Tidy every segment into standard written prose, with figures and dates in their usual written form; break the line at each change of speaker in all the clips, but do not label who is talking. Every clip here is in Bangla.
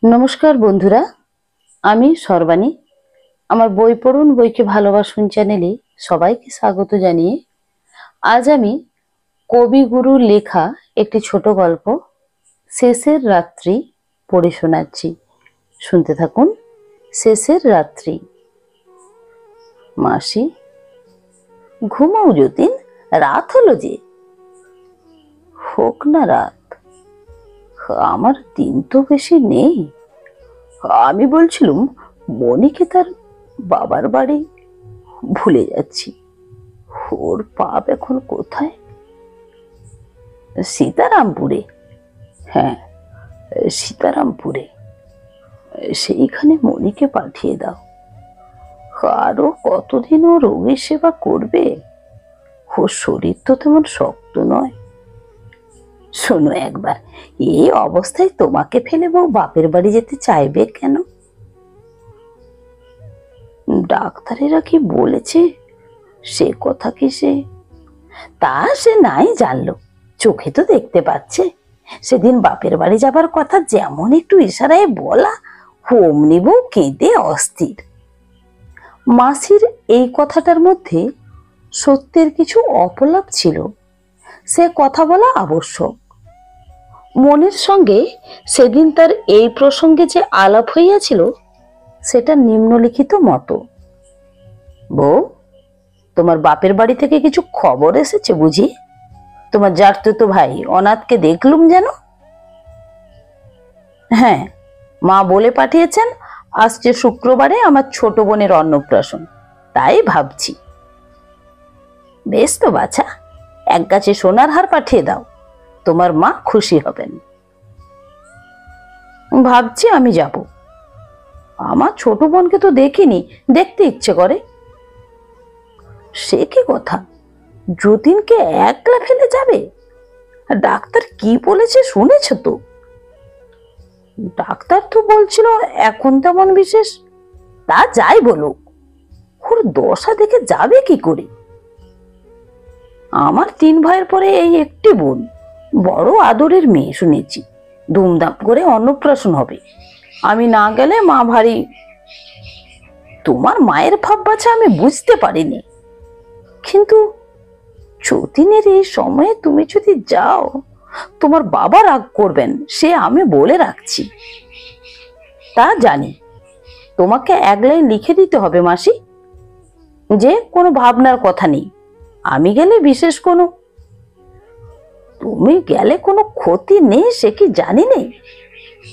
নমস্কার বন্ধুরা, আমি সর্বাণী। আমার বই পড়ুন বইকে ভালোবাসুন চ্যানেলে সবাইকে স্বাগত জানিয়ে আজ আমি কবিগুরুর লেখা একটি ছোট গল্প শেষের রাত্রি পড়ে শোনাচ্ছি। শুনতে থাকুন। শেষের রাত্রি। মাসি, ঘুমাও যতীন, রাত হলো যে। হোক না রাত, আমার দিন তো বেশি নেই। আমি বলছিলাম মনিকে তার বাবার বাড়ি ভুলে যাচ্ছি। ওর বাপ এখন কোথায়? সীতারামপুরে। হ্যাঁ, সীতারামপুরে। সেইখানে মনিকে পাঠিয়ে দাও। আরো কতদিন ও রোগীর সেবা করবে? ওর শরীর তো তেমন শক্ত নয়। শোনো একবার, এই অবস্থায় তোমাকে ফেলে বউ বাপের বাড়ি যেতে চাইবে কেন? ডাক্তারেরা কি বলেছে সে কথা কি সে? তা সে নাই জানলো, চোখে তো দেখতে পাচ্ছে। সেদিন বাপের বাড়ি যাবার কথা যেমন একটু ইশারায় বলা, অমনি বউ কেঁদে অস্থির। মাসির এই কথাটার মধ্যে সত্যের কিছু অপলাপ ছিল। সে কথা বলা আবশ্যক। মনের সঙ্গে সেদিন তার এই প্রসঙ্গে যে আলাপ হইয়াছিল সেটা নিম্নলিখিত মতো। বউ, তোমার বাপের বাড়ি থেকে কিছু খবর এসেছে বুঝি? তোমার জারতুতো ভাই অনাথকে দেখলুম যেন। হ্যাঁ, মা বলে পাঠিয়েছেন আসছে শুক্রবারে আমার ছোট বোনের অন্নপ্রাশন, তাই ভাবছি। বেশ তো বাছা, এক গাছে সোনার হার পাঠিয়ে দাও, তোমার মা খুশি হবেন। ভাবছি আমি যাব। আমার ছোট বোনকে তো দেখিনি, দেখতে ইচ্ছে করে। সে কি কথা, যতীনকে একলা ফেলে যাবে? ডাক্তার কি বলেছে শুনেছ তো? ডাক্তার তো বলছিল এখন তেমন বিশেষ। তা যাই বলুক, ওর দশা দেখে যাবে কি করে? আমার 3 ভাইয়ের পরে এই একটি বোন, বড় আদরের মেয়ে শুনেছি। ধুমধাম করে অন্নপ্রাশন হবে, আমি না গেলে মা ভারী। তোমার মায়ের ভাব বাছা আমি বুঝতে পারিনি, কিন্তু যতীনের এই সময়ে তুমি যদি যাও তোমার বাবা রাগ করবেন, সে আমি বলে রাখছি। তা জানি, তোমাকে এক লাইন লিখে দিতে হবে মাসি, যে কোনো ভাবনার কথা নেই, আমি গেলে বিশেষ কোনো। তুমি গেলে কোনো ক্ষতি নেই সে কি জানি নেই,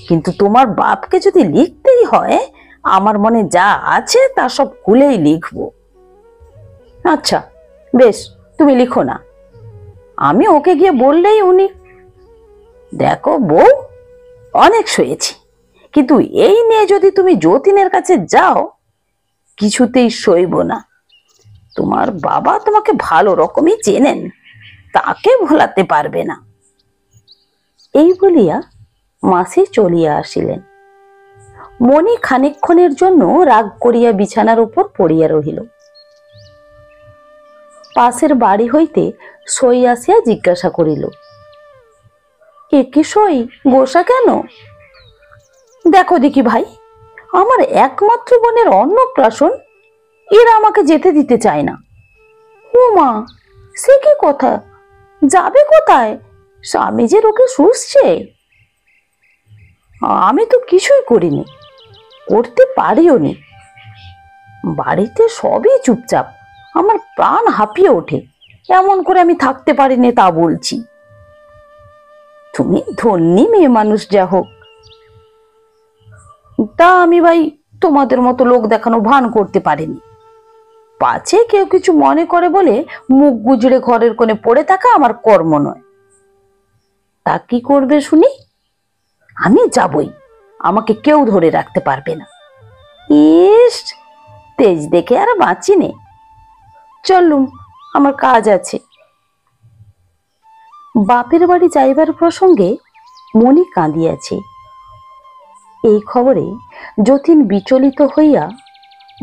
কিন্তু তোমার বাপকে যদি লিখতেই হয় আমার মনে যা আছে তা সব খুলেই লিখবো। আচ্ছা বেশ, তুমি লিখো না, আমি ওকে গিয়ে বললেই উনি। দেখো বউ, অনেক সয়েছি, কিন্তু এই নিয়ে যদি তুমি যতীনের কাছে যাও কিছুতেই সইব না। তোমার বাবা তোমাকে ভালো রকমই চেনেন, তাকে ভোলাতে পারবে না। এই বলিয়া মাসি চলিয়া আসিলেন। মনি খানিকক্ষণের জন্য রাগ করিয়া বিছানার উপর পড়িয়া রহিল। পাশের বাড়ি হইতে সই আসিয়া জিজ্ঞাসা করিল, এ কি সই গোসা কেন? দেখো দেখি ভাই, আমার একমাত্র বোনের অন্নপ্রাশন, এরা আমাকে যেতে দিতে চায় না। ও মা, সে কি কথা? যাবে কোথায়? স্বামী যে রোগে শুষছে। আমি তো কিছুই করিনি, করতে পারিও নি। বাড়িতে সবই চুপচাপ, আমার প্রাণ হাঁপিয়ে ওঠে, এমন করে আমি থাকতে পারিনি তা বলছি। তুমি ধন্যী মেয়ে মানুষ যা হোক। তা আমি ভাই তোমাদের মতো লোক দেখানো ভান করতে পারিনি। পাছে কেউ কিছু মনে করে বলে মুখ গুজরে ঘরের কোণে পড়ে থাকা আমার কর্ম নয়। তা কি করবে শুনি? আমি যাবই, আমাকে কেউ ধরে রাখতে পারবে না। ইস, তেজ দেখে আর বাঁচি নে। চলুম, আমার কাজ আছে। বাপের বাড়ি যাইবার প্রসঙ্গে মনি কাঁদিয়াছে। এই খবরে যতীন বিচলিত হইয়া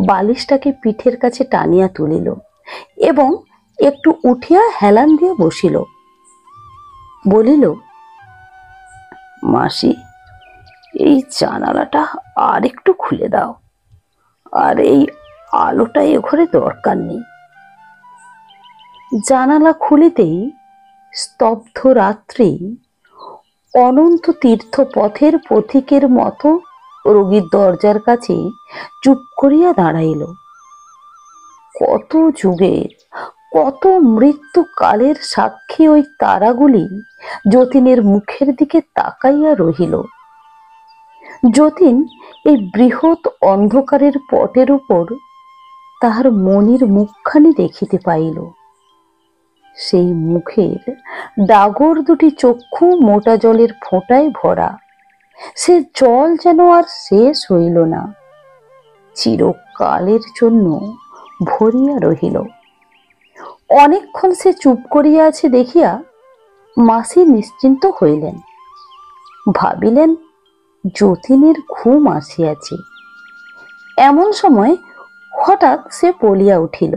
বালিশটাকে পিঠের কাছে টানিয়া তুলিল এবং একটু উঠিয়া হেলান দিয়ে বসিল। বলিল, মাসি, এই জানালাটা আর একটু খুলে দাও, আর এই আলোটা এ ঘরে দরকার নেই। জানালা খুলিতেই স্তব্ধ রাত্রি অনন্ত তীর্থ পথের পথিকের মতো রোগীর দরজার কাছে চুপ করিয়া দাঁড়াইল। কত যুগের, কত মৃত্যুকালের সাক্ষী ওই তারাগুলি যতীনের মুখের দিকে তাকাইয়া রহিল। যতীন এই বৃহৎ অন্ধকারের পটের উপর তাহার মনির মুখখানি দেখিতে পাইল। সেই মুখের ডাগর দুটি চক্ষু মোটা জলের ফোঁটায় ভরা। সে জল যেন আর শেষ হইল না, চিরকালের জন্য ভরিয়া রহিল। অনেকক্ষণ সে চুপ করিয়া আছে দেখিয়া মাসি নিশ্চিন্ত হইলেন। ভাবিলেন যতীনের ঘুম আসিয়াছে। এমন সময় হঠাৎ সে বলিয়া উঠিল,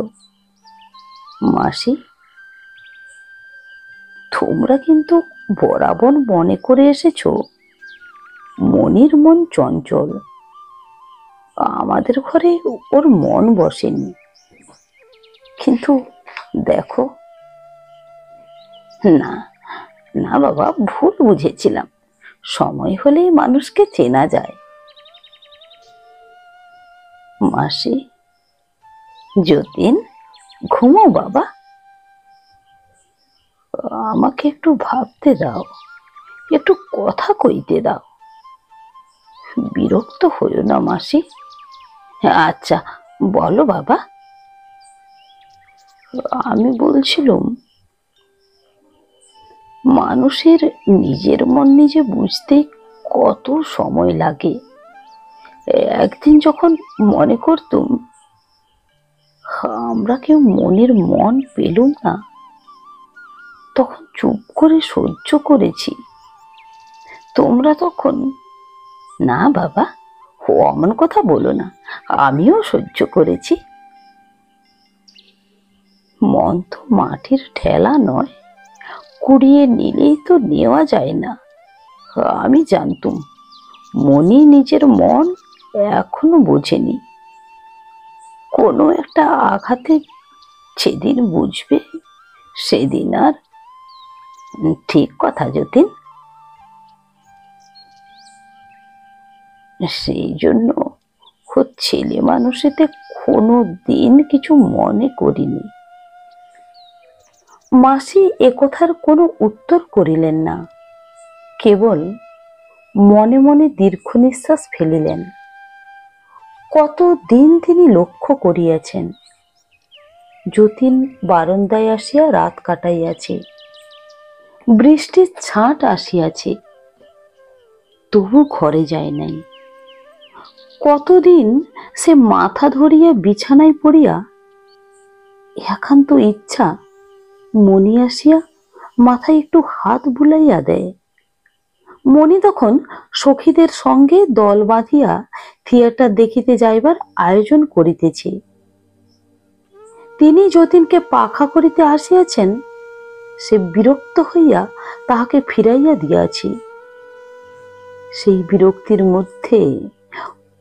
মাসি, তোমরা কিন্তু বরাবর মনে করে এসেছ মনির মন চঞ্চল, আমাদের ঘরে ওর মন বসেনি। কিন্তু দেখো। না না বাবা, ভুল বুঝেছিলাম, সময় হলেই মানুষকে চেনা যায়। মাসি, যতীন, ঘুমো বাবা, আমাকে একটু ভাবতে দাও, একটু কথা কইতে দাও। বিরক্ত হইও না মাসি। আচ্ছা বলো বাবা। আমি বলছিলাম, মানুষের নিজের মন নিজে বুঝতে কত সময় লাগে। একদিন যখন মনে করতুম আমরা কেউ মনের মন পেলুম না, তখন চুপ করে সহ্য করেছি। তোমরা তখন, না বাবা ও অমন কথা বলো না, আমিও সহ্য করেছি। মন তো মাটির ঠেলা নয়, কুড়িয়ে নিলেই তো নেওয়া যায় না। আমি জানতুম মনি নিজের মন এখনো বোঝেনি। কোনো একটা আঘাতে যেদিন বুঝবে সেদিন আর। ঠিক কথা যতীন। সেই জন্য ও ছেলে মানুষেতে কোনো দিন কিছু মনে করিনি। মাসি একথার কোনো উত্তর করিলেন না, কেবল মনে মনে দীর্ঘ নিঃশ্বাস ফেলিলেন। কতদিন তিনি লক্ষ্য করিয়াছেন যতীন বারান্দায় আসিয়া রাত কাটাইয়াছে, বৃষ্টির ছাঁট আসিয়াছে, তবু ঘরে যায় নাই। কতদিন সে মাথা ধরিয়া বিছানায় পড়িয়া একান্ত ইচ্ছা মনি আসিয়া মাথায় একটু হাত বুলাইয়া দেয়। মনি তখন সখীদের সঙ্গে দল বাঁধিয়া থিয়েটার দেখিতে যাইবার আয়োজন করিতেছে। তিনি যতীনকে পাখা করিতে আসিয়াছেন, সে বিরক্ত হইয়া তাহাকে ফিরাইয়া দিয়াছি। সেই বিরক্তির মধ্যে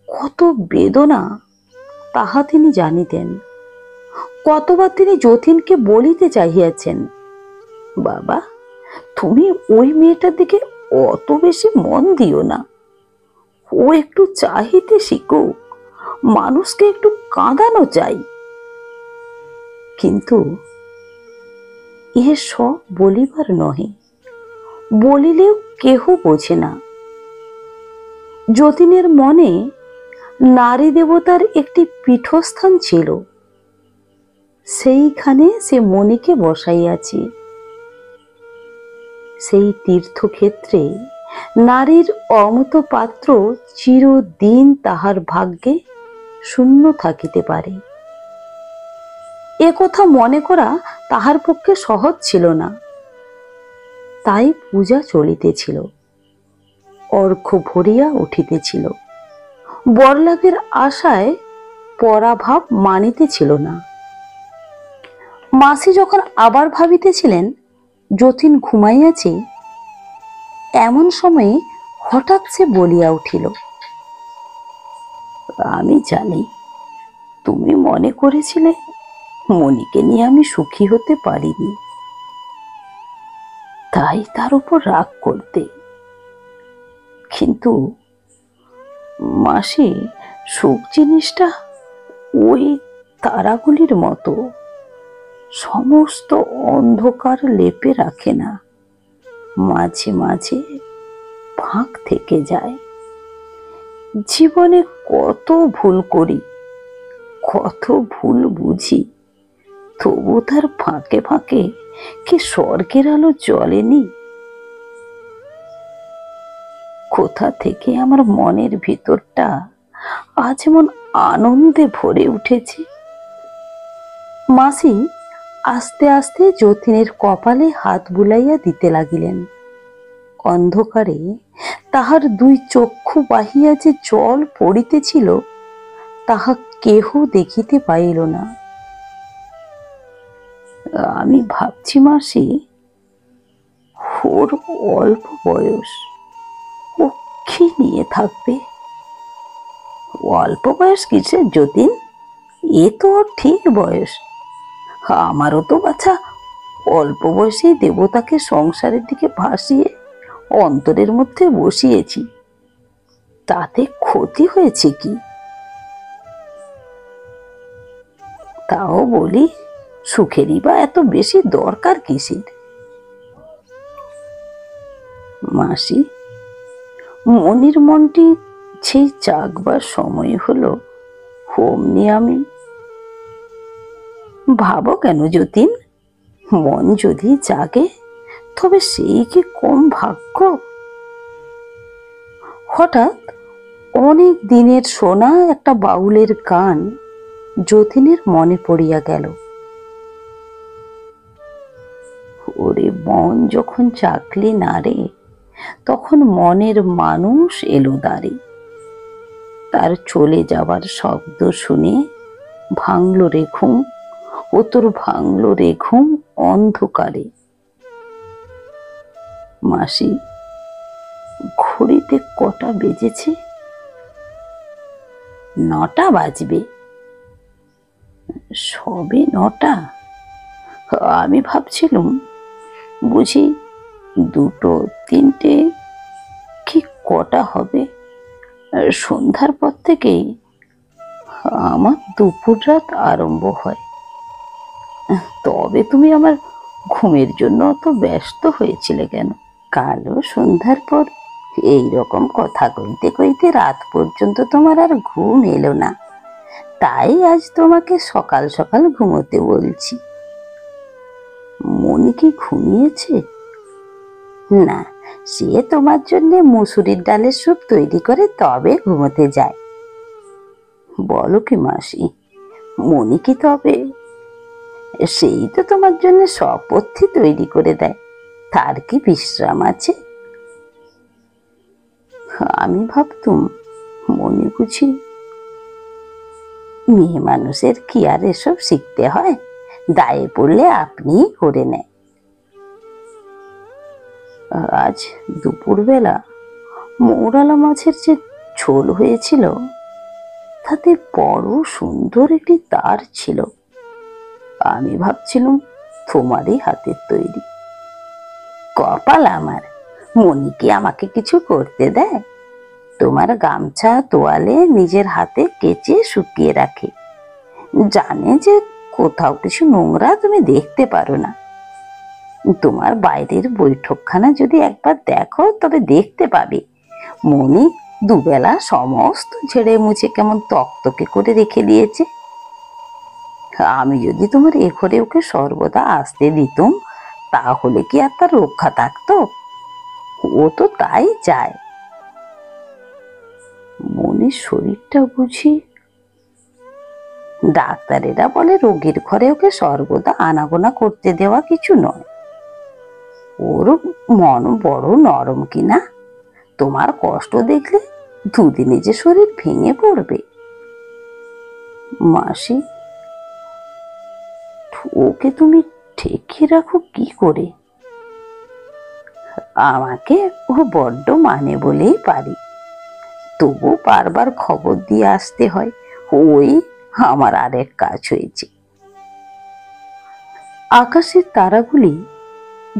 কত বেদনা তাহা তিনি জানিতেন। কতবার তিনি যতীনকে বলিতে চাহিয়াছেন, বাবা তুমি ওই মেয়েটার দিকে অত বেশি মন দিও না, ও একটু চাহিতে শিখুক, মানুষকে একটু কাঁদানো চাই। কিন্তু এ সব বলিবার নহে, বলিলেও কেহ বোঝে না। যতীনের মনে নারী দেবতার একটি পীঠস্থান ছিল, সেইখানে সে মনিকে বসাইয়াছে। সেই তীর্থক্ষেত্রে নারীর অমৃত পাত্র চিরদিন তাহার ভাগ্যে শূন্য থাকিতে পারে। এ কথা মনে করা তাহার পক্ষে সহজ ছিল না। তাই পূজা চলিতেছিল, অর্ঘ্য ভরিয়া উঠিতেছিল। বরলাভের আশায় পরাভাব মানিতেছিল না। মাসি যখন আবার ভাবিতেছিলেন যতীন ঘুমাইয়াছে, এমন সময়ে হঠাৎ সে বলিয়া উঠিল, আমি জানি তুমি মনে করেছিলে মনিকে নিয়ে আমি সুখী হতে পারিনি, তাই তার উপর রাগ করতে। কিন্তু মাসি, সুখ জিনিসটা ওই তারাগুলির মতো সমস্ত অন্ধকার লেপে রাখে না, মাঝে মাঝে ফাঁক থেকে যায়। জীবনে কত ভুল করি, কত ভুল বুঝি, তবু তার ফাঁকে ফাঁকে কি স্বর্গের আলো জ্বলেনি? কোথা থেকে আমার মনের ভিতরটা আজ এমন আনন্দে ভরে উঠেছে। মাসি আস্তে আস্তে যতীনের কপালে হাত বুলাইয়া দিতে লাগিলেন। অন্ধকারে তাহার দুই চক্ষু বাহিয়া যে জল পড়িতেছিল তাহা কেহ দেখিতে পাইল না। আমি ভাবছি মাসি, ওর অল্প বয়স, ও কি নিয়ে থাকবে? অল্প বয়স কিসের যতীন, এ তো ওর ঠিক বয়স। আমারও তো বাছা অল্প বয়সেই দেবতাকে সংসারের দিকে ভাসিয়ে অন্তরের মধ্যে বসিয়েছি, তাতে ক্ষতি হয়েছে কি? তাও বলি, সুখেরই বা এত বেশি দরকার কিসের? মাসি, মনির মনটি সেই জাগবার সময় হলো, অমনি আমি। ভাবো কেন যতীন, মন যদি জাগে তবে সেই কি কম ভাগ্য? হঠাৎ অনেক দিনের শোনা একটা বাউলের গান যতীনের মনে পড়িয়া গেল। ওরে মন যখন চাকলি নাড়ে, তখন মনের মানুষ এলো দ্বারে। তার চলে যাবার শব্দ শুনে ভাঙলো রে ঘুম, ও তোর ভাঙলো রে ঘুম অন্ধকারে। মাসি, ঘড়িতে কটা বেজেছে? 9টা বাজবে। সবে 9টা? আমি ভাবছিলুম বুঝি 2টো 3টে কি কটা হবে। সন্ধ্যার পর থেকেই আমার দুপুর রাত আরম্ভ হয়। তবে তুমি আমার ঘুমের জন্য অত ব্যস্ত হয়েছিলে কেন? কালও সন্ধ্যার পর এই রকম কথা কইতে কইতে রাত পর্যন্ত তোমার আর ঘুম এলো না, তাই আজ তোমাকে সকাল সকাল ঘুমোতে বলছি। মনি কি ঘুমিয়েছে? না, সে তোমার জন্য মুসুরির ডালের স্যুপ তৈরি করে তবে ঘুমোতে যায়। বলো কি মাসি, মনি কি তবে? সেই তো তোমার জন্য সপথ্যি তৈরি করে দেয়, তার কি বিশ্রাম আছে? আমি ভাবতুম মনি বুঝি। মেয়ে মানুষের কি আর এসব শিখতে হয়? দায়ে পড়লে আপনিই করে নেয়। আজ দুপুরবেলা মৌরালা মাছের যে ঝোল হয়েছিল, তাতে বড় সুন্দর একটি তার ছিল। আমি ভাবছিলাম তোমারই হাতের তৈরি। কপাল আমার, মনি কি আমাকে কিছু করতে দেয়? তোমার গামছা তোয়ালে নিজের হাতে কেচে শুকিয়ে রাখে, জানে যে কোথাও কিছু নোংরা তুমি দেখতে পারো না। তোমার বাইরের বৈঠকখানা যদি একবার দেখো তবে দেখতে পাবে মনি দুবেলা সমস্ত ঝেড়ে মুছে কেমন তকতকে করে রেখে দিয়েছে। আমি যদি তোমার এ ঘরে ওকে সর্বদা আসতে দিতুম, তাহলে কি আর তার রক্ষা থাকতো? ও তো তাই চায়। মনির শরীরটা বুঝি। ডাক্তারেরা বলে রোগীর ঘরে ওকে সর্বদা আনাগোনা করতে দেওয়া কিছু নয়। ওর মন বড় নরম কিনা, তোমার কষ্ট দেখলে দুদিনে যে শরীর ভেঙে পড়বে। মাসি, ওকে তুমি ঠেকিয়ে রাখো কি করে? আমাকে ও বড্ড মানে বলেই পারি, তবু বারবার খবর দিয়ে আসতে হয়, ওই আমার আরেক কাজ হয়েছে। আকাশের তারাগুলি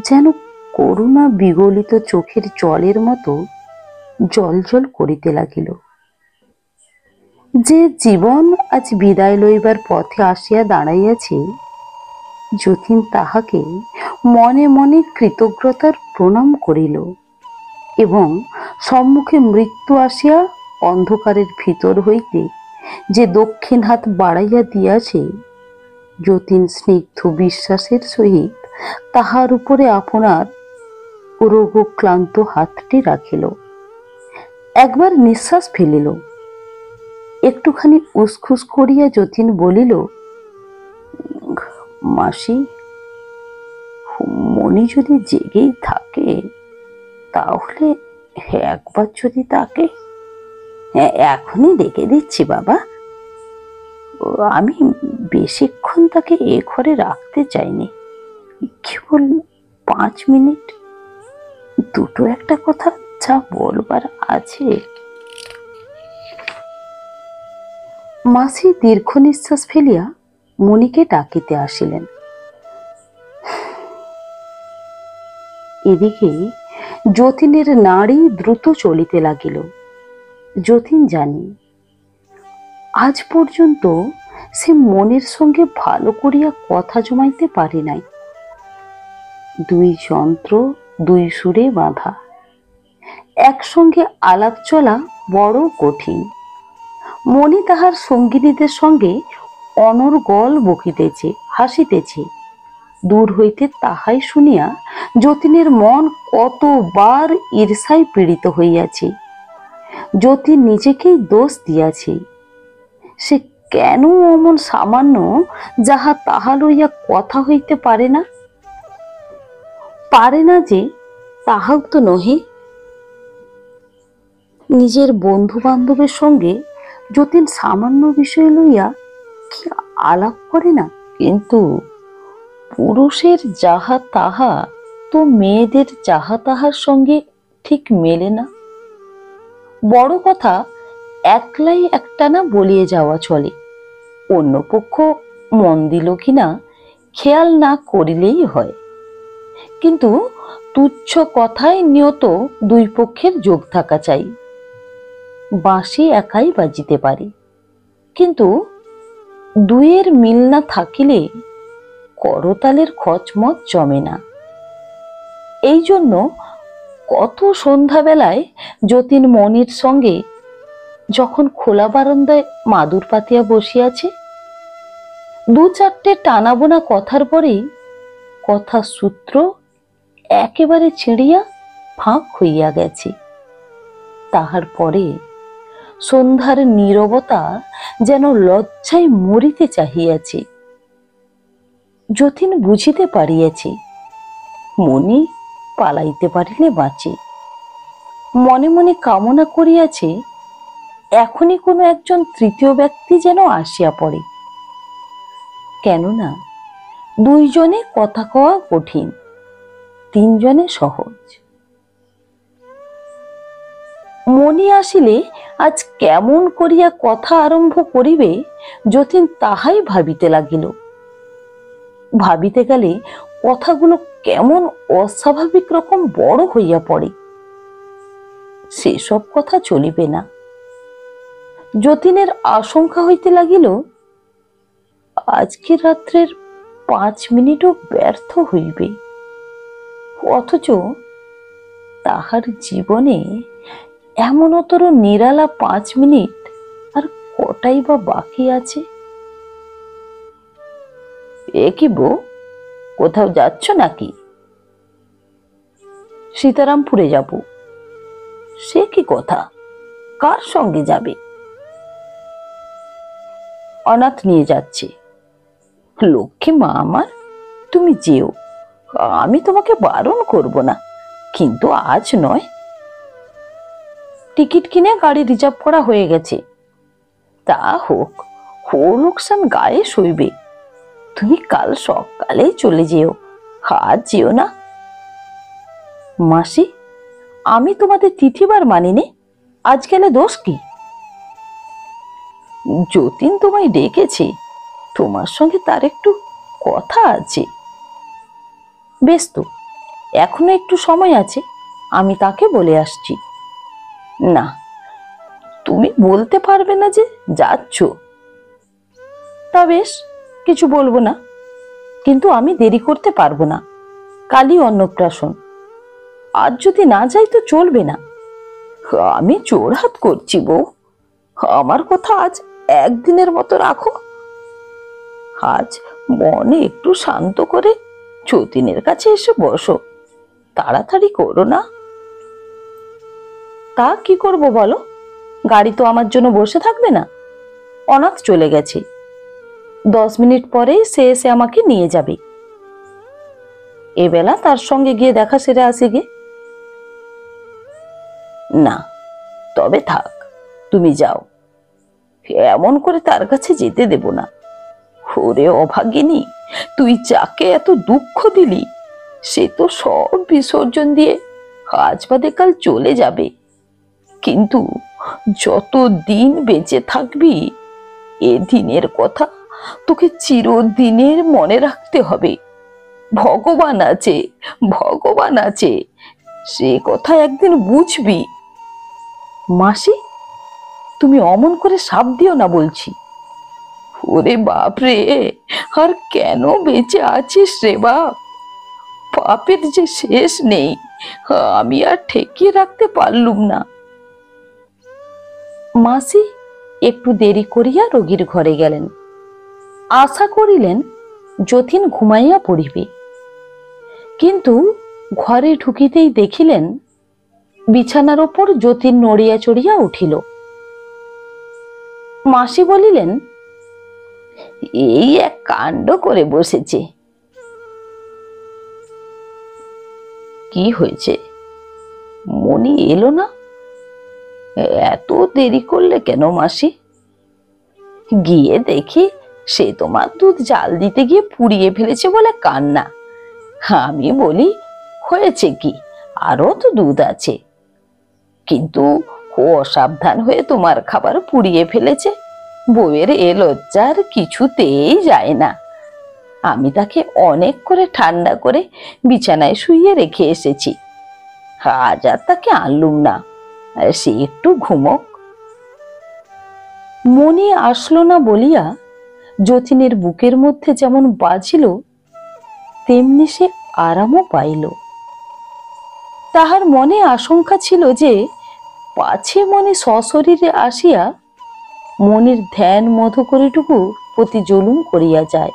যেন করুণা বিগলিত চোখের জলের মতো জলজল করিতে লাগিল। যে জীবন আজ বিদায় লইবার পথে আসিয়া দাঁড়াইয়াছে, যতীন তাহাকে মনে মনে কৃতজ্ঞতার প্রণাম করিল এবং সম্মুখে মৃত্যু আসিয়া অন্ধকারের ভিতর হইতে যে দক্ষিণ হাত বাড়াইয়া দিয়াছে, যতীন স্নিগ্ধ বিশ্বাসের সহিত তাহার উপরে আপনার রোগক্লান্ত হাতটি রাখিল। একবার নিঃশ্বাস ফেলিল, একটুখানি উসখুস করিয়া যতীন বলিল, মাসি, মনি যদি জেগেই থাকে তাহলে একবার যদি তাকে, এখনই ডেকে দিচ্ছি বাবা। আমি বেশিক্ষণ তাকে এ ঘরে রাখতে চাইনি, কেবল 5 মিনিট, দুটো একটা কথা যা বলবার আছে। মাসি দীর্ঘ নিঃশ্বাস ফেলিয়া মনিকে ডাকিতে আসিলেন। এদিকে যতীনের নাড়ি দ্রুত চলিতে লাগিল। যতীন জানি আজ পর্যন্ত সে মনের সঙ্গে ভালো করিয়া কথা জমাইতে পারে নাই। দুই যন্ত্র দুই সুরে বাঁধা, একসঙ্গে আলাপ চলা বড় কঠিন। মনি তাহার সঙ্গিনীদের সঙ্গে অনর্গল বকিতেছে, হাসিতেছে। দূর হইতে তাহাই শুনিয়া যতীনের মন কতবার ঈর্ষায় পীড়িত হইয়াছে। যতীন নিজেকেই দোষ দিয়াছে। সে কেন অমন সামান্য যাহা তাহা লইয়া কথা হইতে পারে না? পারে না যে তাহাও তো নহে। নিজের বন্ধু বান্ধবের সঙ্গে যতীন সামান্য বিষয় লইয়া কি আলাপ করে না? কিন্তু পুরুষের যাহা তাহা তো মেয়েদের যাহা তাহার সঙ্গে ঠিক মেলে না। বড় কথা একলাই একটানা বলিয়ে যাওয়া চলে, অন্য পক্ষ মন দিল কিনা খেয়াল না করিলেই হয়। কিন্তু তুচ্ছ কথায় নিয়ত দুই পক্ষের যোগ থাকা চাই। বাঁশি একাই বাজিতে পারে, কিন্তু দুইয়ের মিল না থাকিলে করতালের খচমচ জমে না। এই জন্য কত সন্ধ্যাবেলায় যতীন মনির সঙ্গে যখন খোলা বারান্দায় মাদুর পাতিয়া বসিয়াছে, 2-4টে টানাবোনা কথার পরেই কথার সূত্র একেবারে ছিঁড়িয়া ফাঁক হইয়া গেছে। তাহার পরে সন্ধ্যার নীরবতা যেন লজ্জায় মরিতে চাহিয়াছে। যতীন বুঝিতে পারিয়াছে মনি পালাইতে পারিলে বাঁচে। মনে মনে কামনা করিয়াছে এখনই কোনো একজন তৃতীয় ব্যক্তি যেন আসিয়া পড়ে, কেননা 2 জনে কথা কওয়া কঠিন, 3 জনে সহজ। মনি আসিলে আজ কেমন করিয়া কথা আরম্ভ করিবে যতীন তাহাই ভাবিতে লাগিল। ভাবিতে গেলে কথাগুলো কেমন অস্বাভাবিক রকম বড় হইয়া পড়ে। সেসব কথা চলিবে না। যতীনের আশঙ্কা হইতে লাগিল আজকের রাত্রের 5 মিনিটও ব্যর্থ হইবে, অথচ তাহার জীবনে এমনতর নিরালা 5 মিনিট আর কটাই বা বাকি আছে। এ কি বউ, কোথাও যাচ্ছ নাকি? সীতারামপুরে যাব। সে কি কথা, কার সঙ্গে যাবে? অনাথ নিয়ে যাচ্ছে। লক্ষ্মী মা আমার, তুমি যেও, আমি তোমাকে বারণ করব না, কিন্তু আজ নয়। টিকিট কিনে গাড়ি রিজার্ভ করা হয়ে গেছে। তা হোক, লোকসান গায়ে সইবে। তুমি কাল সকালেই চলে যেও, আজ যেও না। মাসি, আমি তোমাদের তিথিবার মানিনি, আজ গেলে দোষ কি? যতীন তোমায় ডেকেছে, তোমার সঙ্গে তার একটু কথা আছে। বেশ তো, এখনো একটু সময় আছে, আমি তাকে বলে আসছি। না, তুমি বলতে পারবে না যে যাচ্ছ। তা বেশ, কিছু বলবো না, কিন্তু আমি দেরি করতে পারবো না। কালই অন্নপ্রাশন, আজ যদি না যাই তো চলবে না। আমি জোড়হাত করছি বউ, আমার কথা আজ একদিনের মতো রাখো। আজ মনে একটু শান্ত করে যতীনের কাছে এসে বসো, তাড়াতাড়ি করো না। তা কি করব বলো, গাড়ি তো আমার জন্য বসে থাকবে না। অনাথ চলে গেছে, 10 মিনিট পরেই সে এসে আমাকে নিয়ে যাবে। এবেলা তার সঙ্গে গিয়ে দেখা সেরে আসি গে। না, তবে থাক, তুমি যাও, এমন করে তার কাছে যেতে দেব না। ওরে অভাগিনী, তুই যাকে এত দুঃখ দিলি, সে তো সব বিসর্জন দিয়ে আজ বাদে কাল চলে যাবে। কিন্তু যত দিন বেঁচে থাকবি, এ দিনের কথা তোকে চিরদিনের মনে রাখতে হবে। ভগবান আছে, ভগবান আছে, সে কথা একদিন বুঝবি। মাসি, তুমি অমন করে শাপ দিও না বলছি। ওরে বাপ রে, আর কেন বেঁচে আছিস রে বাপ? পাপের যে শেষ নেই, আমি আর ঠেকিয়ে রাখতে পারলুম না। মাসি একটু দেরি করিয়া রোগীর ঘরে গেলেন, আশা করিলেন যতীন ঘুমাইয়া পড়িবে। কিন্তু ঘরে ঢুকিতেই দেখিলেন বিছানার ওপর যতীন নড়িয়া চড়িয়া উঠিল। মাসি বলিলেন, এই এক কাণ্ড করে বসেছে। কি হয়েছে? মনি এলো না? এত দেরি করলে কেন মাসি? গিয়ে দেখি সে তোমার দুধ জাল দিতে গিয়ে পুড়িয়ে ফেলেছে বলে কান্না। আমি বলি, হয়েছে কি, আরো তো দুধ আছে। কিন্তু ও অসাবধান হয়ে তোমার খাবার পুড়িয়ে ফেলেছে। বউয়ের এ লজ্জার কিছুতেই যায় না। আমি তাকে অনেক করে ঠান্ডা করে বিছানায় শুইয়ে রেখে এসেছি। আজ আর তাকে আনলুম না, সে একটু ঘুমোক। মনে আসলো না বলিয়া যতীনের বুকের মধ্যে যেমন বাজিল, তেমনি সে আরামও পাইল। তাহার মনে আশঙ্কা ছিল যে পাছে মনে সশরীরে আসিয়া মনের ধ্যান মধুকরীটুকু প্রতি জুলুম করিয়া যায়।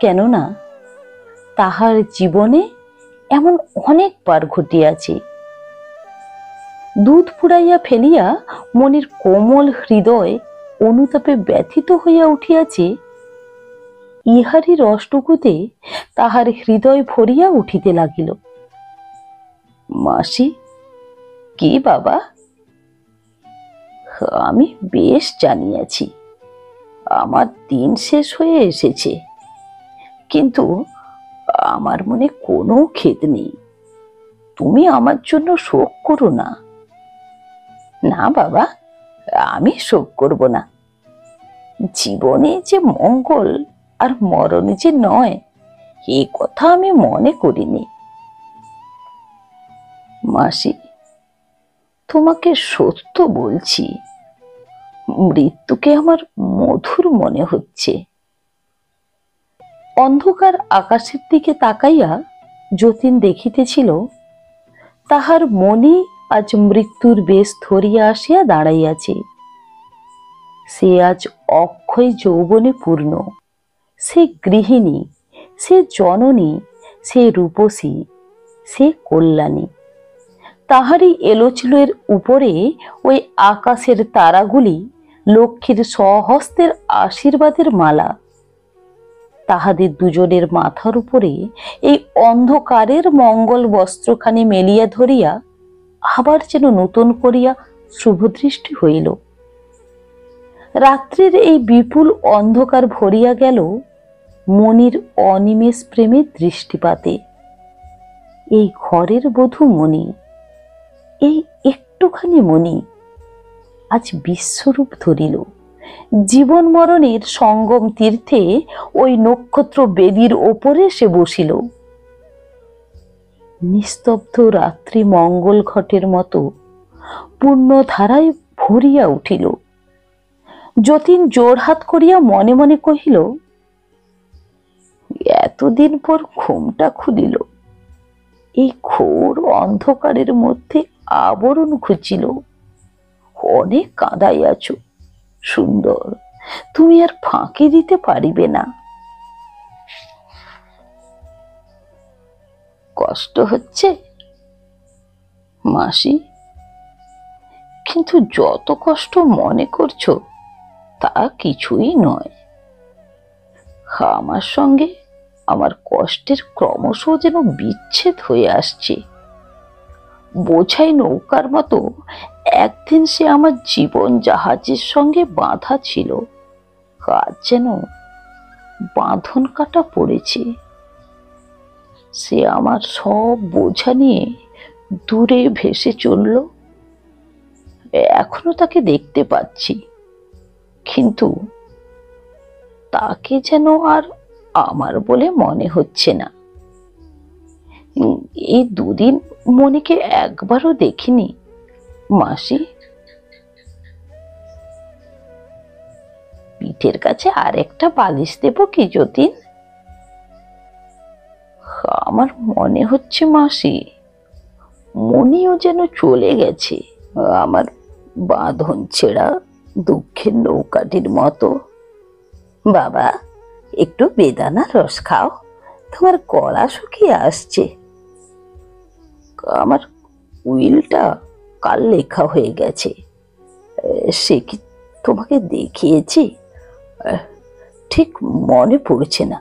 কেননা তাহার জীবনে এমন অনেকবার ঘটিয়াছে। দুধ পুড়াইয়া ফেলিয়া মনের কোমল হৃদয় অনুতাপে ব্যথিত হইয়া উঠিয়াছে, ইহারই রসটুকুতে তাহার হৃদয় ভরিয়া উঠিতে লাগিল। মাসি, কি বাবা? আমি বেশ জানিয়াছি আমার দিন শেষ হয়ে এসেছে, কিন্তু আমার মনে কোনো খেদ নেই। তুমি আমার জন্য শোক করো না। না বাবা, আমি শোক করব না। জীবনে যে মঙ্গল আর মরণে যে নয়, এ কথা আমি মনে করিনি। মাসি, তোমাকে সত্য বলছি, মৃত্যুকে আমার মধুর মনে হচ্ছে। অন্ধকার আকাশের দিকে তাকাইয়া যতীন দেখিতেছিল তাহার মনে আজ মৃত্যুর বেশ ধরিয়া আসিয়া দাঁড়াইয়াছে। সে আজ অক্ষয় যৌবনে পূর্ণ, সে গৃহিণী, সে জননী, সে রূপসী, সে কল্যাণী। তাহারই এলোচুলের উপরে ওই আকাশের তারাগুলি লক্ষ্মীর স্বহস্তের আশীর্বাদের মালা। তাহাদের দুজনের মাথার উপরে এই অন্ধকারের মঙ্গল বস্ত্রখানি মেলিয়া ধরিয়া আবার যেন নতুন করিয়া শুভদৃষ্টি হইল। রাত্রির এই বিপুল অন্ধকার ভরিয়া গেল মনির অনিমেষ প্রেমের দৃষ্টিপাতে। এই ঘরের বধূ মণি, এই একটুখানি মণি আজ বিশ্বরূপ ধরিল। জীবন মরণের সঙ্গম তীর্থে ওই নক্ষত্র বেদির ওপরে সে বসিল। নিস্তব্ধ রাত্রি মঙ্গল ঘটের মতো পূর্ণ ধারায় ভরিয়া উঠিল। যতীন জোড়হাত করিয়া মনে মনে কহিল, এতদিন পর ঘুমটা খুলিল। এই ঘোর অন্ধকারের মধ্যে আবরণ খুঁজিল। অনেক কাঁদাইয়াছ সুন্দর, তুমি আর ফাঁকি দিতে পারিবে না। কষ্ট হচ্ছে মাসি? কিন্তু যত কষ্ট মনে করছো তা কিছুই নয়। আমার সঙ্গে আমার কষ্টের ক্রমশ যেন বিচ্ছেদ হয়ে আসছে। বোঝাই নৌকার মতো একদিন সে আমার জীবন জাহাজের সঙ্গে বাঁধা ছিল, আজ যেন বাঁধন কাটা পড়েছে। সে আমার সব বোঝা নিয়ে দূরে ভেসে চলল। এখনো তাকে দেখতে পাচ্ছি, কিন্তু তাকে যেন আর আমার বলে মনে হচ্ছে না। এই দুদিন মনিকে একবারও দেখিনি মাসি। পিঠের কাছে আর একটা বালিশ দেব কি যতীন? আমার মনে হচ্ছে মাসি, মনিও যেন চলে গেছে আমার বাঁধন ছেঁড়া দুঃখের নৌকাটির মতো। বাবা, একটু বেদানা রস খাও, তোমার গলা শুকিয়ে আসছে। আমার উইলটা কাল লেখা হয়ে গেছে, সে কি তোমাকে দেখিয়েছি? ঠিক মনে পড়ছে না।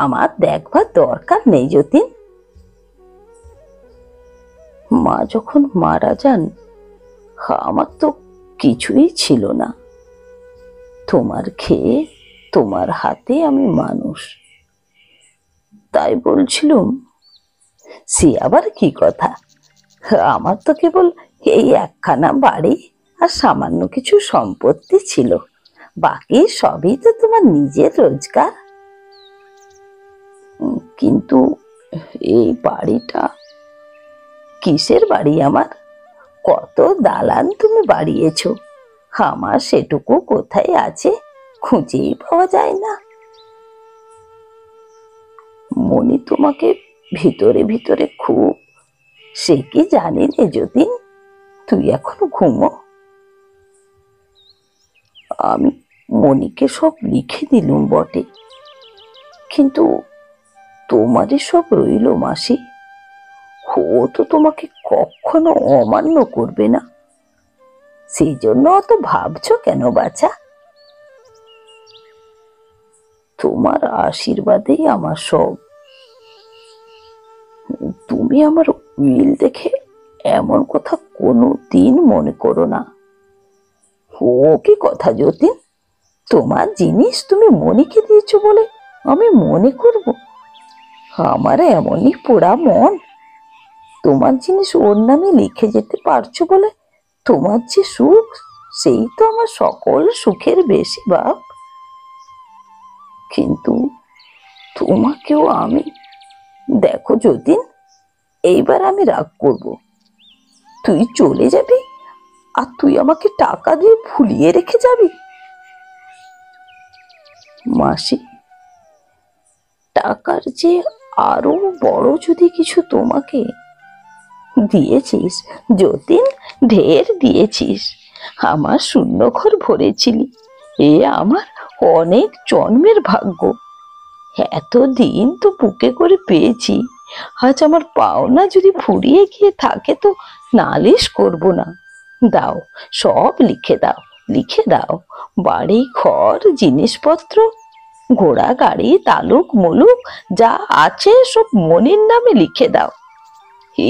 আমার দেখবার দরকার নেই যতীন। মা যখন মারা যান আমার তো কিছুই ছিল না। তোমার খেয়ে তোমার হাতে আমি মানুষ। তাই বলছিলুম, সে আবার কি কথা? আমার তো কেবল এই একখানা বাড়ি আর সামান্য কিছু সম্পত্তি ছিল, বাকি সবই তো তোমার নিজের রোজগার। কিন্তু এই বাড়িটা কিসের বাড়ি আমার? কত দালান তুমি বাড়িয়েছ, আমার সেটুকু কোথায় আছে খুঁজেই পাওয়া যায় না। মনি তোমাকে ভিতরে ভিতরে খুব, সে কি জানি নে যতীন, তুই এখনো ঘুমো। আমি মনিকে সব লিখে দিলুম বটে, কিন্তু তোমারই সব রইল মাসি। ও তো তোমাকে কখনো অমান্য করবে না, সেই জন্য অত ভাবছো কেন বাছা? তোমার আশীর্বাদেই আমার সব। তুমি আমার উইল দেখে এমন কথা কোনো দিন মনে করো না। ও কি কথা যতীন, তোমার জিনিস তুমি মনিকে দিয়েছো বলে আমি মনে করব? আমার এমনই পোড়া মন, তোমার জিনিস ওর নামে লিখে যেতে পারছো বলে তোমার যে সুখ, সেই তো আমার সকল সুখের বেশি বাপ। কিন্তু তোমাকেও আমি, দেখো যতীন, এইবার আমি রাগ করব। তুই চলে যাবি আর তুই আমাকে টাকা দিয়ে ভুলিয়ে রেখে যাবি? মাসি, টাকার যে আরো বড় যদি কিছু তোমাকে দিয়েছিস যতীন, ঢের দিয়েছিস। আমার শূন্য ঘর ভরেছিলি, এ আমার অনেক জন্মের ভাগ্য। এতদিন তো বুকে করে পেয়েছি, আজ আমার পাওনা যদি ফুরিয়ে গিয়ে থাকে তো নালিশ করব না। দাও, সব লিখে দাও, লিখে দাও। বাড়ি ঘর জিনিসপত্র, ঘোড়া গাড়ি তালুক মুলুক যা আছে সব মনির নামে লিখে দাও।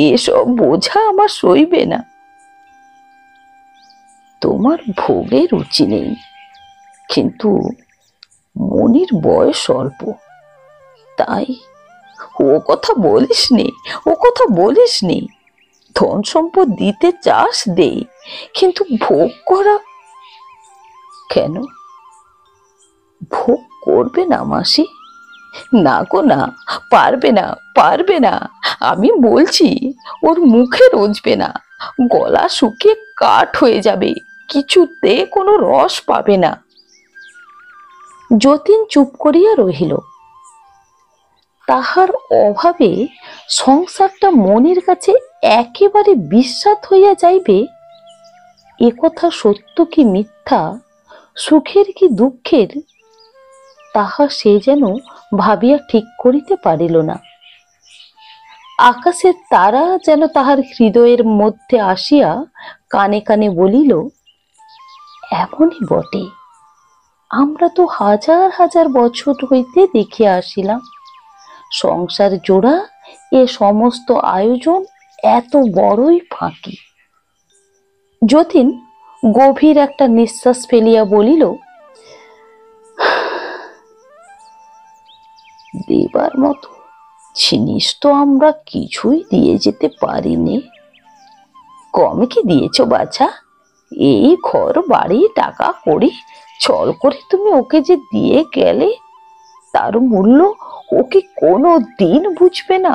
এসব বোঝা আমার সইবে না। তোমার ভোগে রুচি নেই, কিন্তু মনির বয়স অল্প, তাই ও কথা বলিসনি, ও কথা বলিসনি। ধন সম্পদ দিতে চাস দে, কিন্তু ভোগ করা কেন? ভোগ করবে না মাসি? না গো না, পারবে না, পারবে না। আমি বলছি, ওর মুখে রোজবে না, গলা শুকিয়ে কাঠ হয়ে যাবে, কিছুতে কোনো রস পাবে না। যতীন চুপ করিয়া রহিল। তাহার অভাবে সংসারটা মনির কাছে একেবারে বিস্বাদ হইয়া যাইবে, এ কথা সত্য কি মিথ্যা, সুখের কি দুঃখের, তাহা সে যেন ভাবিয়া ঠিক করিতে পারিল না। আকাশের তারা যেন তাহার হৃদয়ের মধ্যে আসিয়া কানে কানে বলিল, এমনই বটে, আমরা তো হাজার হাজার বছর হইতে দেখিয়া আসিলাম, সংসার জোড়া এ সমস্ত আয়োজন এত বড়ই ফাঁকি। যতীন গভীর একটা নিঃশ্বাস ফেলিয়া বলিল, দেবার মতো জিনিস তো আমরা কিছুই দিয়ে যেতে পারিনি। কম কি দিয়েছ বাছা? এই ঘর বাড়ি টাকা কড়ি চল করে তুমি ওকে যে দিয়ে গেলে, তার মূল্য ওকে কোনো দিন বুঝবে না।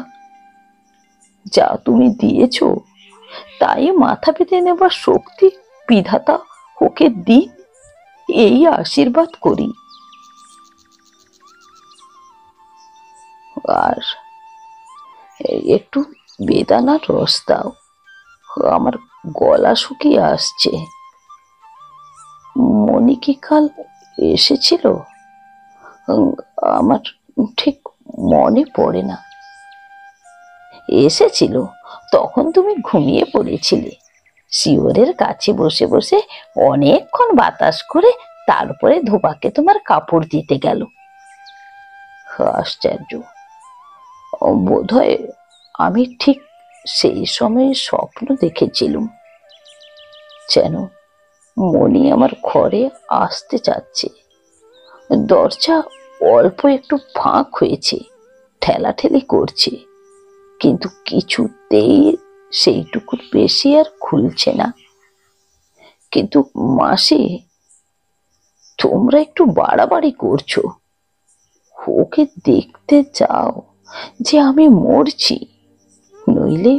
যা তুমি দিয়েছ তাই মাথা পেতে নেবার শক্তি বিধাতা ওকে দিন, এই আশীর্বাদ করি। আর একটু বেদানার রস দাও, আমার গলা শুকিয়ে আসছে। মনি কি কাল এসেছিল? আমার ঠিক মনে পড়ে না। এসেছিল, তখন তুমি ঘুমিয়ে পড়েছিলে। শিওরের কাছে বসে বসে অনেকক্ষণ বাতাস করে তারপরে ধোপাকে তোমার কাপড় দিতে গেল। আশ্চর্য, বোধহয় আমি ঠিক সেই সময় স্বপ্ন দেখেছিলুম, যেন মনি আমার ঘরে আসতে চাচ্ছে। দরজা অল্প একটু ফাঁক হয়েছে, ঠেলাঠেলি করছে, কিন্তু কিছুতেই সেইটুকুর বেশি আর খুলছে না। কিন্তু মাসি, তোমরা একটু বাড়াবাড়ি করছো। ওকে দেখতে যাও যে আমি মরছি, নইলে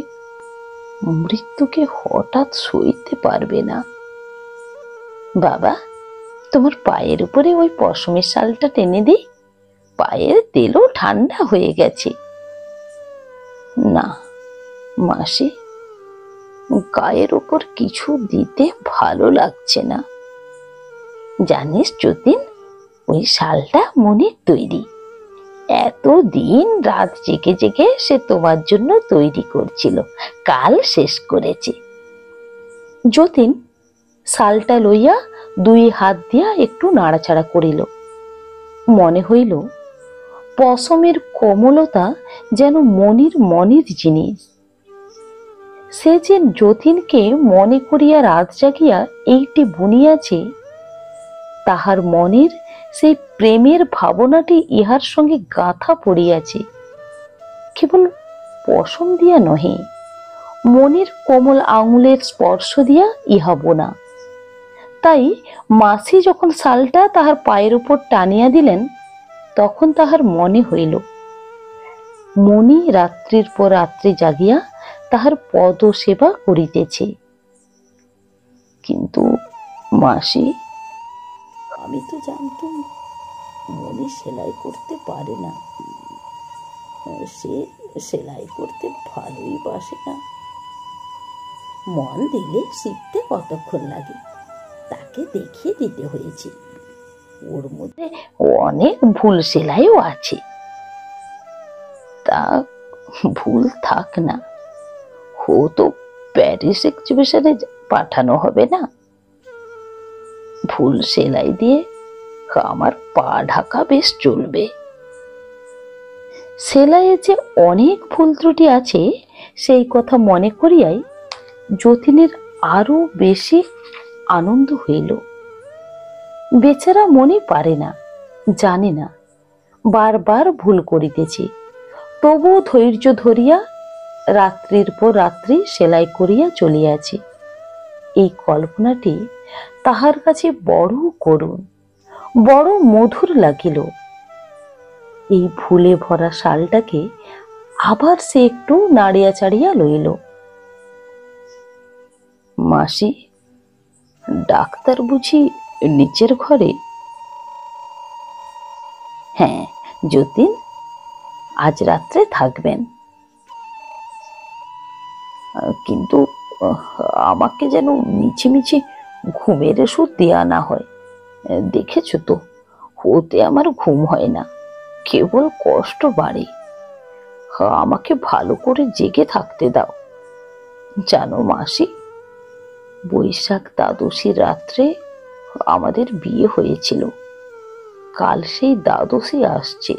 মৃত্যুকে হঠাৎ সইতে পারবে না। বাবা, তোমার পায়ের উপরে ওই পশমের শালটা টেনে দিই, পায়ের তেলও ঠান্ডা হয়ে গেছে। না মাসি, গায়ের উপর কিছু দিতে ভালো লাগছে না। জানিস যতীন, ওই শালটা মনির তৈরি। এতদিন রাত জেগে জেগে সে তোমার জন্য তৈরি করছিল, কাল শেষ করেছে। যতীন শালটা লইয়া দুই হাত দিয়া একটু নাড়াচাড়া করিল। মনে হইল পশমের কোমলতা যেন মনির মনির জিনিস। সে যে যতীনকে মনে করিয়া রাত জাগিয়া এইটি বুনিয়াছে, তাহার মনের সেই প্রেমের ভাবনাটি ইহার সঙ্গে গাঁথা পড়িয়াছে। কেবল পশম দিয়া নহে, মনের কোমল আঙুলের স্পর্শ দিয়া ইহা বোনা। তাই মাসি যখন শালটা তাহার পায়ের উপর টানিয়া দিলেন, তখন তাহার মনে হইল মনি রাত্রির পর রাত্রি জাগিয়া তাহার পদ সেবা করিতেছে। কিন্তু মাসি, আমি তো জানতাম মনি সেলাই করতে পারে না। সে সেলাই করতে ভালোই বাসে না। মন দিলে শিখতে কতক্ষণ লাগে, তাকে দেখিয়ে দিতে হয়েছে। ওর মধ্যে অনেক ভুল সেলাইও আছে। তা ভুল থাক না, ও তো প্যারিস এক্সিবিশনে পাঠানো হবে না। ভুল সেলাই দিয়ে আমার পা ঢাকা বেশ চলবে। সেলাইয়ে যে অনেক ভুল ত্রুটি আছে, সেই কথা মনে করিয়াই যতীনের আরো বেশি আনন্দ হইল। বেচারা মনে পারে না, জানে না, বারবার ভুল করিতেছে, তবু ধৈর্য ধরিয়া রাত্রির পর রাত্রি সেলাই করিয়া চলিয়াছি। এই কল্পনাটি তাহার কাছে বড় করুণ, বড় মধুর লাগিল। এই ভুলে ভরা শালটাকে আবার সে একটু নাড়িয়া চাড়িয়া লইল। মাসি, ডাক্তার বুঝি নিচের ঘরে? হ্যাঁ যতীন, আজ রাত্রে থাকবেন। কিন্তু আমাকে যেন মিছিমিছি ঘুমের ওষুধ দেয়া না হয়। দেখেছ তো, ওতে আমার ঘুম হয় না, কেবল কষ্ট বাড়ে। আমাকে ভালো করে জেগে থাকতে দাও। জানো মাসি, বৈশাখ দ্বাদশীর রাত্রে আমাদের বিয়ে হয়েছিল। কাল সেই দ্বাদশী আসছে।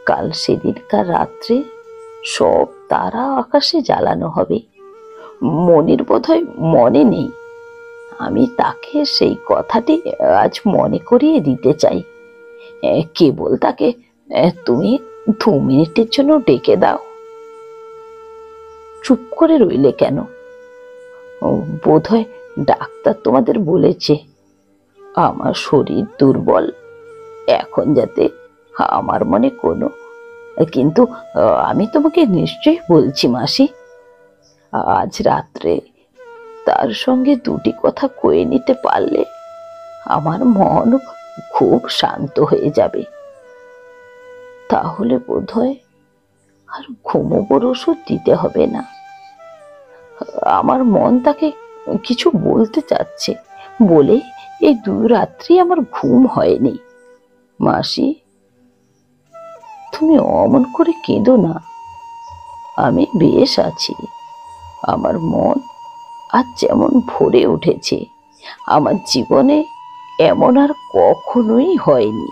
কাল সেদিনকার রাত্রে সব তারা আকাশে জ্বালানো হবে। মনির বোধহয় মনে নেই। আমি তাকে সেই কথাটি আজ মনে করিয়ে দিতে চাই। কেবল তাকে তুমি 2 মিনিটের জন্য ডেকে দাও। চুপ করে রইলে কেন? বোধহয় ডাক্তার তোমাদের বলেছে আমার শরীর দুর্বল, এখন যাতে আমার মনে কোনো। কিন্তু আমি তোমাকে নিশ্চয়ই বলছি মাসি, আজ রাত্রে তার সঙ্গে 2টি কথা কয়ে নিতে পারলে আমার মন খুব শান্ত হয়ে যাবে। তাহলে বোধহয় আর ঘুমোবার ওষুধ দিতে হবে না। আমার মন তাকে কিছু বলতে চাচ্ছে বলে এই 2 রাত্রি আমার ঘুম হয়নি। মাসি, তুমি অমন করে কেঁদো না। আমি বেশ আছি। আমার মন আজ যেমন ভরে উঠেছে, আমার জীবনে এমন আর কখনোই হয়নি।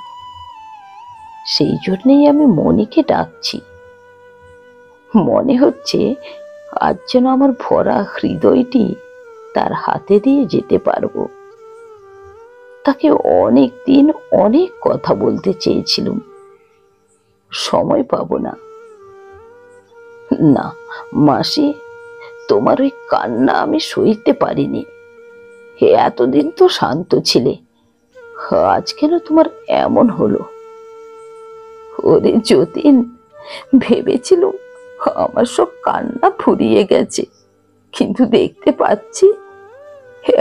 সেই জন্যেই আমি মনিকে ডাকছি। মনে হচ্ছে আজ যেন আমার ভরা হৃদয়টি তার হাতে দিয়ে যেতে পারবো। তাকে অনেক দিন অনেক কথা বলতে চেয়েছিলাম, সময় পাবো না। না মাসি, তোমার ওই কান্না আমি সইতে পারিনি। এতদিন তো শান্ত ছিলে, আজ কেন তোমার এমন হলো? ওরে যতীন, ভেবেছিলাম আমার সব কান্না ফুরিয়ে গেছে, কিন্তু দেখতে পাচ্ছি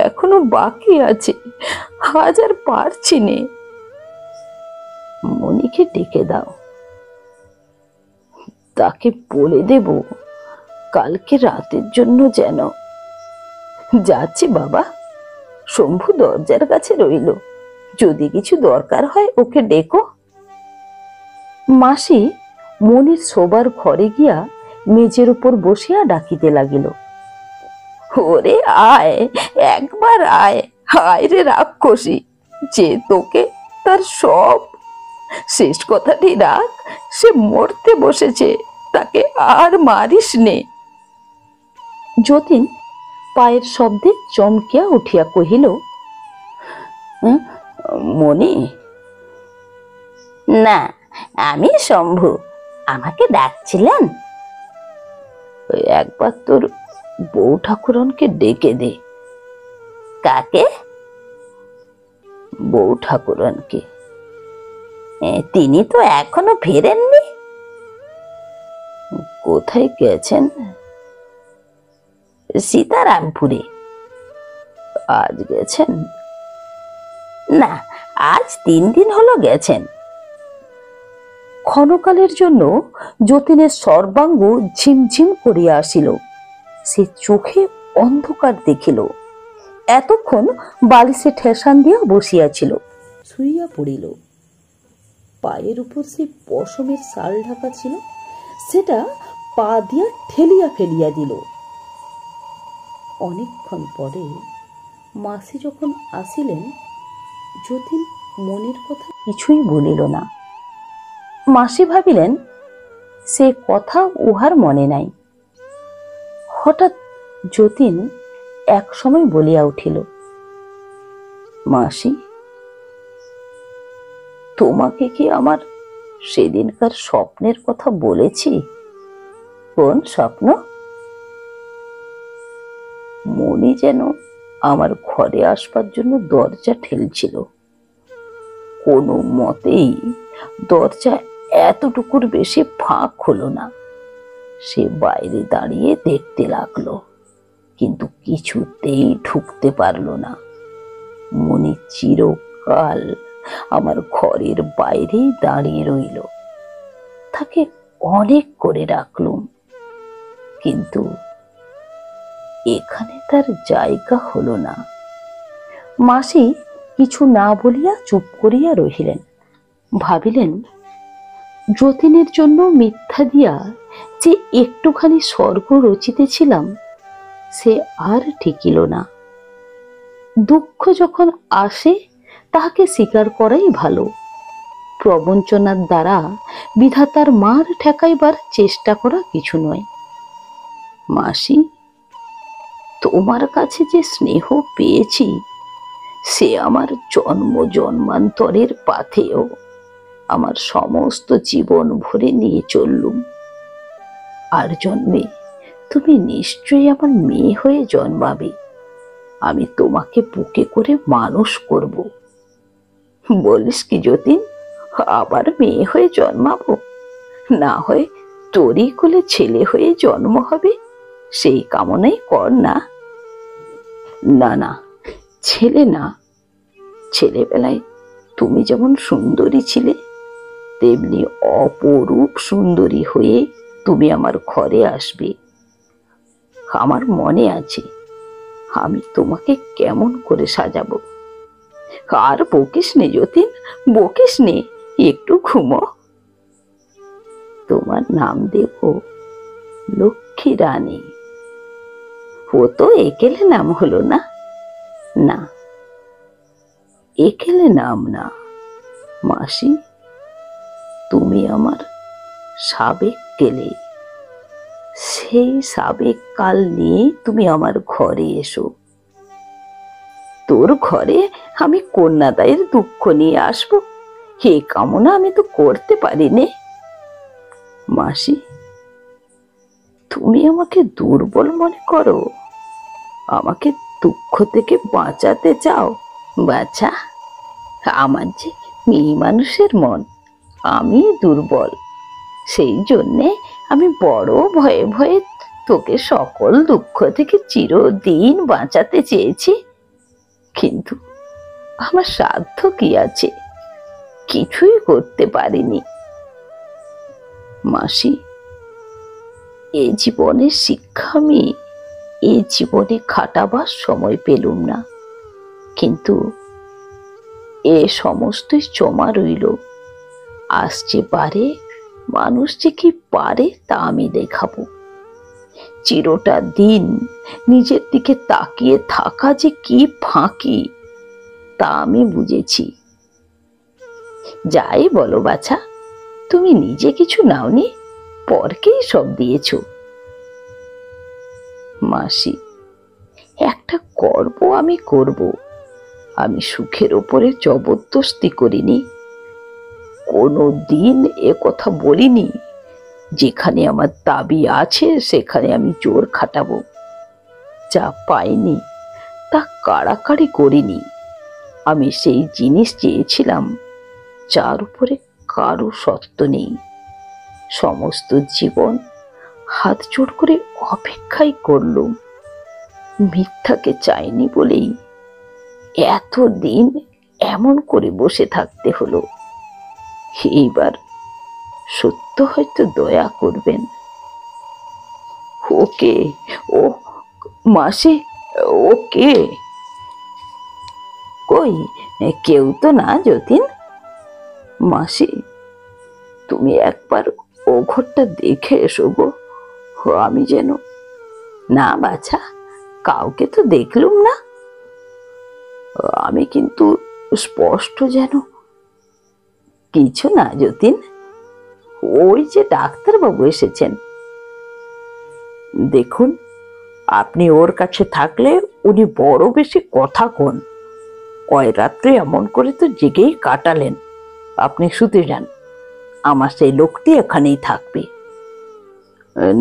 এখনো বাকি আছে। আজ আর পারছি নে। মনিকে ডেকে দাও, তাকে বলে দেব কালকে রাতের জন্য যেন। যাচ্ছি বাবা, শম্ভু দরজার কাছে রইল, যদি কিছু দরকার হয় ওকে ডেকো। মাসি মনির শোবার ঘরে গিয়া মেজের উপর বসিয়া ডাকিতে লাগিল, ওরে আয়, একবার আয়, আয় রে রাক্ষসী, যে তোকে তার সব। শেষ কথাটি রাখ, সে মরতে বসেছে, তাকে আর মারিস নে। যতীন পায়ের শব্দে চমকিয়া উঠিয়া কহিল, মনি? না, আমি শম্ভু। আমাকে ডাকছিলেন? একবার তোর বউ ঠাকুরনকে ডেকে দে। কাকে? বউ ঠাকুরনকে। তিনি তো এখনো ফেরেননি। কোথায় গেছেন? সীতারামপুরে। আজ গেছেন? না, আজ 3 দিন হলো গেছেন। ক্ষণকালের জন্য যতীনের সর্বাঙ্গ ঝিমঝিম করিয়া আসিল। সে চোখে অন্ধকার দেখিল। এতক্ষণ বালিশে ঠেসান দিয়া বসিয়াছিল, শুইয়া পড়িল। পায়ের উপর সে পশমের শাল ঢাকা ছিল, সেটা পা দিয়া ঠেলিয়া ফেলিয়া দিল। অনেকক্ষণ পরে মাসি যখন আসিলেন, যতীন মনের কথা কিছুই বলিল না। মাসি ভাবিলেন সে কথা উহার মনে নাই। হঠাৎ যতীন এক সময় বলিয়া উঠিল, মাসি, তোমাকে কি আমার সেদিনকার স্বপ্নের কথা বলেছি? কোন স্বপ্ন? মনি যেন আমার ঘরে আসবার জন্য দরজা ঠেলছিল। কোনো মতেই দরজা এতটুকুর বেশি ফাঁক হলো না। সে বাইরে দাঁড়িয়ে দেখতে লাগলো, কিন্তু কিছুতেই ঢুকতে পারলো না। মনি চিরকাল আমার ঘরের বাইরেই দাঁড়িয়ে রইল। তাকে অনেক করে রাখলুম, কিন্তু এখানে তার জায়গা হলো না। মাসি কিছু না বলিয়া চুপ করিয়া রহিলেন। ভাবিলেন, যতীনের জন্য মিথ্যা দিয়া যে একটুখানি স্বর্গ রচিতেছিলাম, সে আর ঠেকিল না। দুঃখ যখন আসে তাহাকে স্বীকার করাই ভালো। প্রবঞ্চনার দ্বারা বিধাতার মার ঠেকাইবার চেষ্টা করা কিছু নয়। মাসি, তোমার কাছে যে স্নেহ পেয়েছি, সে আমার জন্ম জন্মান্তরের পাথেয় আমার সমস্ত জীবন ভরে নিয়ে চললুম। আর জন্মে তুমি নিশ্চয়ই আমার মেয়ে হয়ে জন্মাবে। আমি তোমাকে বুকে করে মানুষ করব। বলিস কি যতীন, আবার মেয়ে হয়ে জন্মাবো? না হয় তোরই কোলে ছেলে হয়ে জন্ম হবে, সেই কামনাই কর না। না না, ছেলে না। ছেলেবেলায় তুমি যেমন সুন্দরী ছিলে, তেমনি অপরূপ সুন্দরী হয়ে তুমি আমার ঘরে আসবে। আমার মনে আছে আমি তোমাকে কেমন করে সাজাবো। আর বকিস নে যতীন, বকিস নে, একটু ঘুমো। তোমার নাম দেব লক্ষ্মী রানী। ও তো একেলে নাম হলো না? না, একেলে নাম না মাসি, তুমি আমার সাবেক কেলে। সেই সাবেক কাল নিয়ে তুমি আমার ঘরে এসো। তোর ঘরে আমি কন্যাদায়ের দুঃখ নিয়ে আসবো, হে কামনা আমি তো করতে পারি নে। মাসি, তুমি আমাকে দুর্বল মনে করো, আমাকে দুঃখ থেকে বাঁচাতে চাও। বাছা, আমার যে মেয়ে মানুষের মন, আমি দুর্বল। সেই জন্যে আমি বড় ভয়ে ভয়ে তোকে সকল দুঃখ থেকে চিরদিন বাঁচাতে চেয়েছি, কিন্তু আমার সাধ্য কি আছে? কিছুই করতে পারিনি। মাসি, এ জীবনের শিক্ষা আমি এ জীবনে খাটাবার সময় পেলুম না, কিন্তু এ সমস্তই জমা রইল। আসছে পারে, মানুষ যে কি পারে তা আমি দেখাবো। চিরটা দিন নিজের দিকে তাকিয়ে থাকা যে কি ফাঁকি, তা আমি বুঝেছি। যাই বলো বাছা, তুমি নিজে কিছু নাওনি, পরকেই সব দিয়েছ। মাসি, একটা গর্ব আমি করব, আমি সুখের ওপরে জবরদস্তি করিনি। কোনো দিন এ কথা বলিনি যেখানে আমার দাবি আছে সেখানে আমি জোর খাটাবো। যা পাইনি তা কাড়াকাড়ি করিনি। আমি সেই জিনিস চেয়েছিলাম যার উপরে কারো সত্ত্ব নেই। সমস্ত জীবন হাত জোড় করে অপেক্ষাই করলুম। মিথ্যাকে চাইনি বলেই এতদিন এমন করে বসে থাকতে হলো। এইবার সত্য হয়তো দয়া করবেন। ওকে, ও মাসি, ওকে। কই, কেউ তো না যতীন। মাসি, তুমি একবার ও ঘরটা দেখে এসো গো, আমি যেন। না বাছা, কাউকে তো দেখলুম না। আমি কিন্তু স্পষ্ট যেন। কিছু না যতীন, ওই যে ডাক্তারবাবু এসেছেন। দেখুন, আপনি ওর কাছে থাকলে উনি বড় বেশি কথা কন। কয় রাত্রে এমন করে তো জেগেই কাটালেন। আপনি শুতে যান, আমার সেই লোকটি এখানেই থাকবে।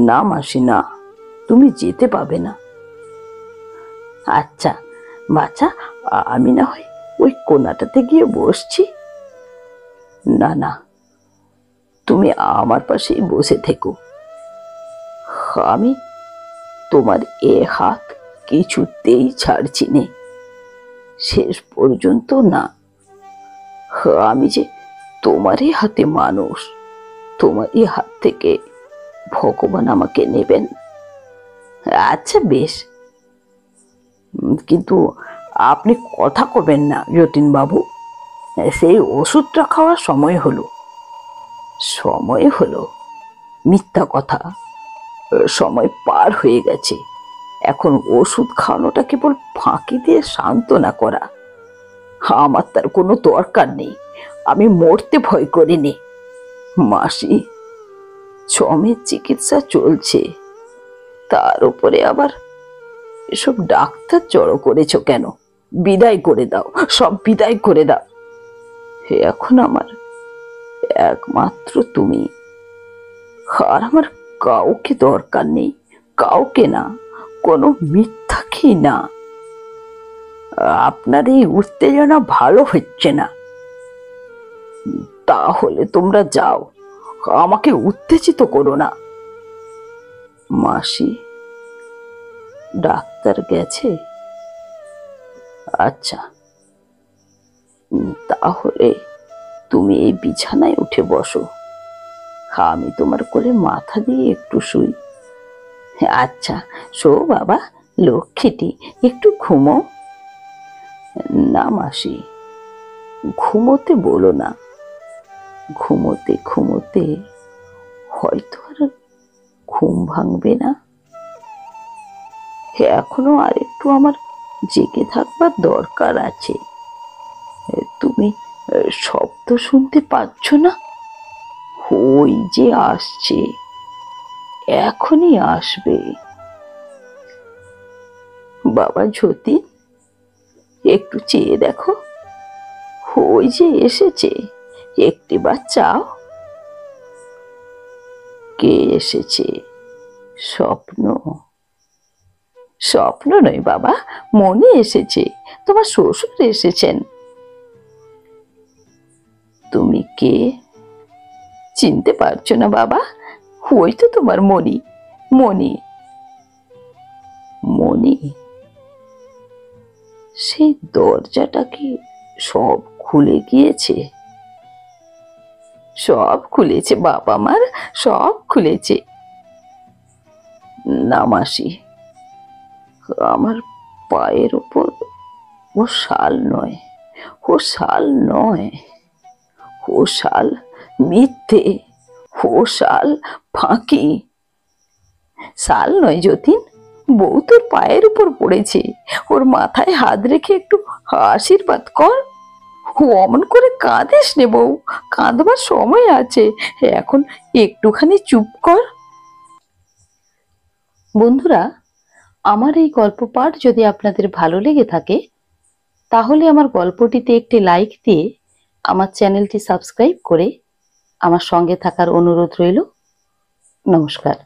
না মাসি, না, তুমি যেতে পাবে না। আচ্ছা বাচ্চা, আমি না হয় ওই কোনাটাতে গিয়ে বসছি। না না, তুমি আমার পাশেই বসে থেকো। আমি তোমার এ হাত কিছুতেই ছাড়ছি নে, শেষ পর্যন্ত না। আমি যে তোমারই হাতে মানুষ, তোমারই হাত থেকে ভগবান আমাকে নেবেন। আচ্ছা বেশ, কিন্তু আপনি কথা কবেন না যতীন বাবু। সেই ওষুধটা খাওয়ার সময় হলো। সময় হলো? মিথ্যা কথা, সময় পার হয়ে গেছে। এখন ওষুধ খাওয়ানোটা কেবল ফাঁকি দিয়ে সান্ত্বনা করা। আমার তার কোনো দরকার নেই, আমি মরতে ভয় করিনি। মাসি, চমের চিকিৎসা চলছে, তার উপরে আবার এসব ডাক্তার জড়ো করেছ কেন? বিদায় করে দাও, সব বিদায় করে দাও। এখন আমার একমাত্র তুমি, আর আমার কাউকে দরকার নেই, কাউকে না, কোনো মিথ্যাকেই না। আপনার এই উত্তেজনা ভালো হচ্ছে না। তাহলে তোমরা যাও, আমাকে উত্তেজিত করো না। মাসি, ডাক্তার গেছে? আচ্ছা, তাহলে তুমি এই বিছানায় উঠে বসো, আমি তোমার কোলে মাথা দিয়ে একটু শুই। আচ্ছা, শো বাবা, লক্ষ্মীটি, একটু ঘুমো। না মাসি, ঘুমোতে বলো না। ঘুমোতে ঘুমোতে হয়তো আর ঘুম ভাঙবে না। এখনো আরেকটু আমার জেগে থাকবার দরকার আছে। তুমি শব্দ শুনতে পাচ্ছ না? ওই যে আসছে, এখনই আসবে। বাবা যতীন, একটু চেয়ে দেখো, ওই যে এসেছে, একটিবার চাও। কে এসেছে? স্বপ্ন? স্বপ্ন নয় বাবা, মনে এসেছে, তোমার শ্বশুর এসেছেন। তুমি কে? চিনতে পারছো না বাবা? ওই তো তোমার মণি। মণি, মণি। সেই দরজাটা কি সব খুলে গিয়েছে? সব খুলেছে বাবা আমার, সব খুলেছে। না মাসি, আমার পায়ের উপর ও শাল নয়, ও শাল নয়, ও শাল মিথ্যে, ও শাল ফাঁকি। শাল নয় যতীন, বউ তোর পায়ের উপর পড়েছে, ওর মাথায় হাত রেখে একটু আশীর্বাদ কর। ও অমন করে কাঁদিস নে বউ, কাঁদবার সময় আছে, এখন একটুখানি চুপ কর। বন্ধুরা, আমার এই গল্প পাঠ যদি আপনাদের ভালো লেগে থাকে, তাহলে আমার গল্পটিতে একটি লাইক দিয়ে আমার চ্যানেলটি সাবস্ক্রাইব করে আমার সঙ্গে থাকার অনুরোধ রইল। নমস্কার।